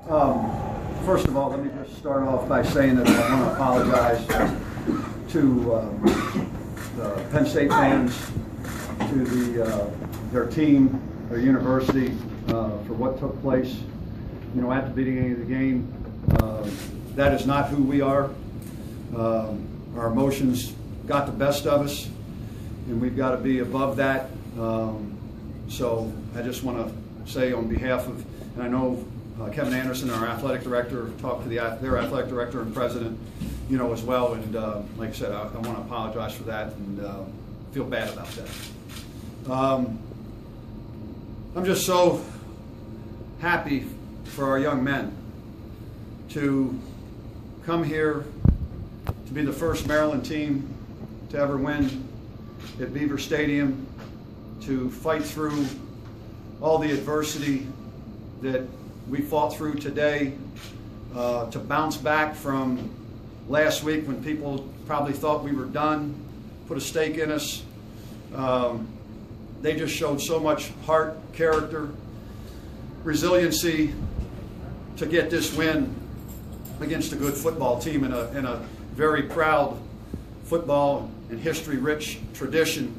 First of all, let me just start off by saying that I want to apologize to the Penn State fans, to their team, their university, for what took place, at the beginning of the game. That is not who we are. Our emotions got the best of us, and we've got to be above that. So I just want to say on behalf of, and I know Kevin Anderson, our athletic director, talked to their athletic director and president, as well. And like I said, I want to apologize for that and feel bad about that. I'm just so happy for our young men to come here to be the first Maryland team to ever win at Beaver Stadium, to fight through all the adversity that we fought through today, to bounce back from last week when people probably thought we were done, put a stake in us. They just showed so much heart, character, resiliency to get this win against a good football team in a very proud football and history-rich tradition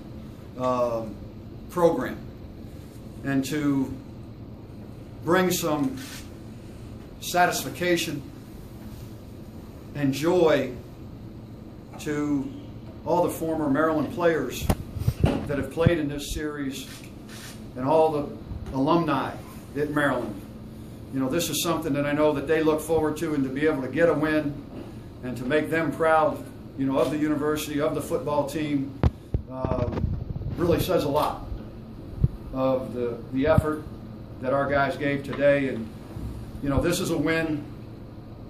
program, and to bring some satisfaction and joy to all the former Maryland players that have played in this series and all the alumni at Maryland. This is something that I know that they look forward to, and to be able to get a win and to make them proud, of the university, of the football team, really says a lot of the effort that our guys gave today. And, this is a win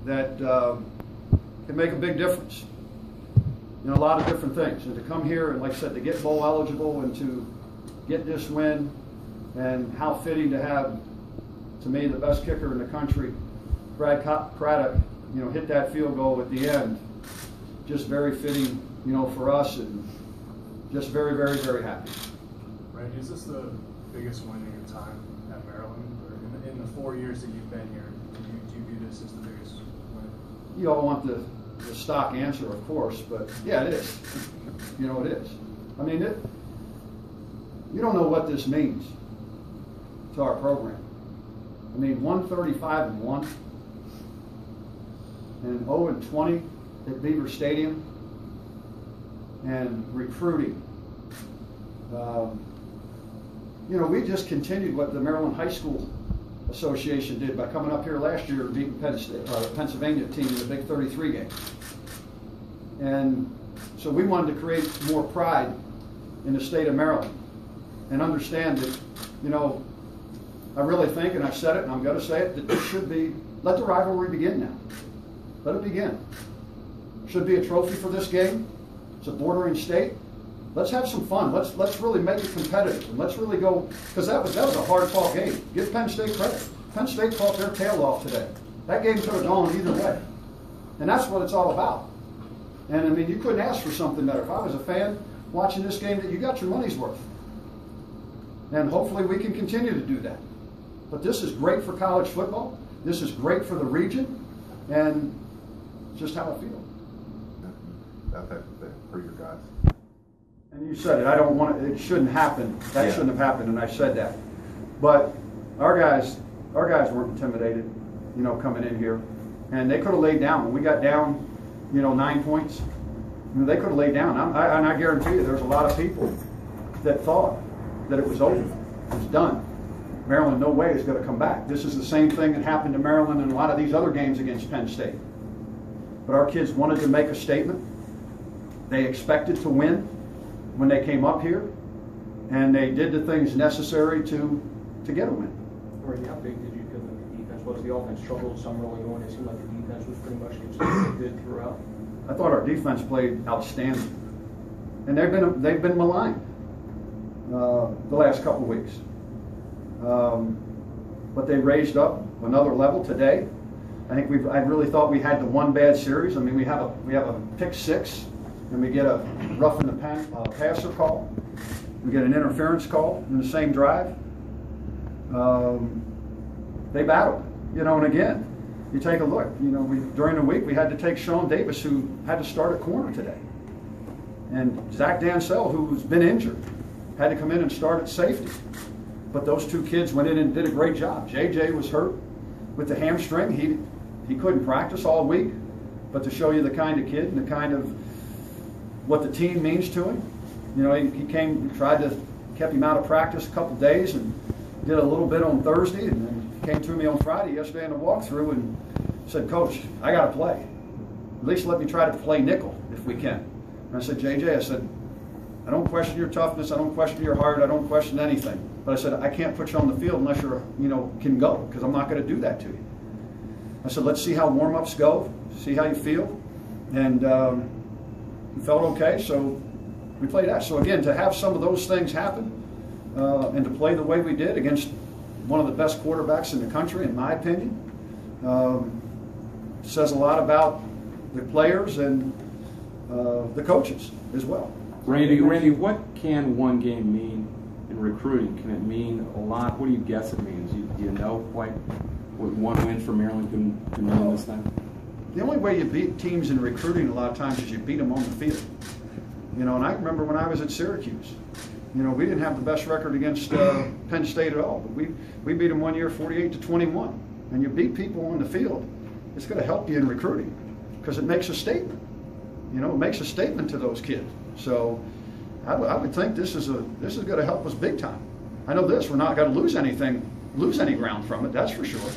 that can make a big difference in a lot of different things. And to come here and, like I said, to get bowl eligible and to get this win, and how fitting to have, to me, the best kicker in the country, Brad Craddock, hit that field goal at the end. Just very fitting, for us, and just very, very, very happy. Randy, is this the biggest win in your time at Maryland? Or in the 4 years that you've been here, do you view this as the biggest win? You all want the stock answer, of course, but yeah, it is. It is. I mean, you don't know what this means to our program. I mean, 135-1 and 0-20 at Beaver Stadium, and recruiting. We just continued what the Maryland High School Association did by coming up here last year and beating Pennsylvania team in the Big 33 game. And so we wanted to create more pride in the state of Maryland, and understand that, I really think, and I've said it and I'm going to say it, that this should be, let the rivalry begin now. Let it begin. Should be a trophy for this game. It's a bordering state. Let's have some fun. Let's really make it competitive, and let's really go, because that was a hard-fought game. Give Penn State credit. Penn State fought their tail off today. That game could have gone either way, and that's what it's all about. And I mean, you couldn't ask for something better. If I was a fan watching this game, that you got your money's worth, and hopefully we can continue to do that. But this is great for college football. This is great for the region, and it's just how I feel. That type of thing for your guys. And you said it. I don't want it. It shouldn't happen. That shouldn't have happened, and I said that. But our guys weren't intimidated, coming in here, and they could have laid down. When we got down, 9 points, they could have laid down. And I guarantee you, there's a lot of people that thought that it was over, it was done. Maryland, no way is going to come back. This is the same thing that happened to Maryland in a lot of these other games against Penn State. But our kids wanted to make a statement. They expected to win when they came up here, and they did the things necessary to get a win. Randy, how big did you feel that the defense was? The offense struggled some early on. It seemed like the defense was pretty much consistently good throughout. I thought our defense played outstanding, and they've been maligned the last couple of weeks. But they raised up another level today. I really thought we had the one bad series. I mean, we have a pick six, and we get a roughing the passer call. We get an interference call in the same drive. They battled. You know, and again, you take a look. You know, during the week we had to take Sean Davis, who had to start at corner today, and Zach Dansell, who's been injured, had to come in and start at safety. But those two kids went in and did a great job. JJ was hurt with the hamstring. He couldn't practice all week. But to show you the kind of kid and the kind of what the team means to him, you know, he kept him out of practice a couple days and did a little bit on Thursday, and then came to me on Friday yesterday in the walkthrough and said, "Coach, I got to play. At least let me try to play nickel if we can." And I said, "JJ, I said, I don't question your toughness. I don't question your heart. I don't question anything. But I said, I can't put you on the field unless you're, can go, because I'm not going to do that to you." I said, "Let's see how warm-ups go, see how you feel." And he felt okay, so we played that. So again, to have some of those things happen and to play the way we did against one of the best quarterbacks in the country, in my opinion, says a lot about the players and the coaches as well. Randy, what can one game mean in recruiting? Can it mean a lot? What do you guess it means? Do you know quite what one win for Maryland can mean this time? The only way you beat teams in recruiting a lot of times is you beat them on the field. And I remember when I was at Syracuse, we didn't have the best record against Penn State at all, but we beat them one year 48-21. And you beat people on the field, it's going to help you in recruiting because it makes a statement. It makes a statement to those kids. So I would think this is going to help us big time. I know this, we're not going to lose any ground from it, that's for sure.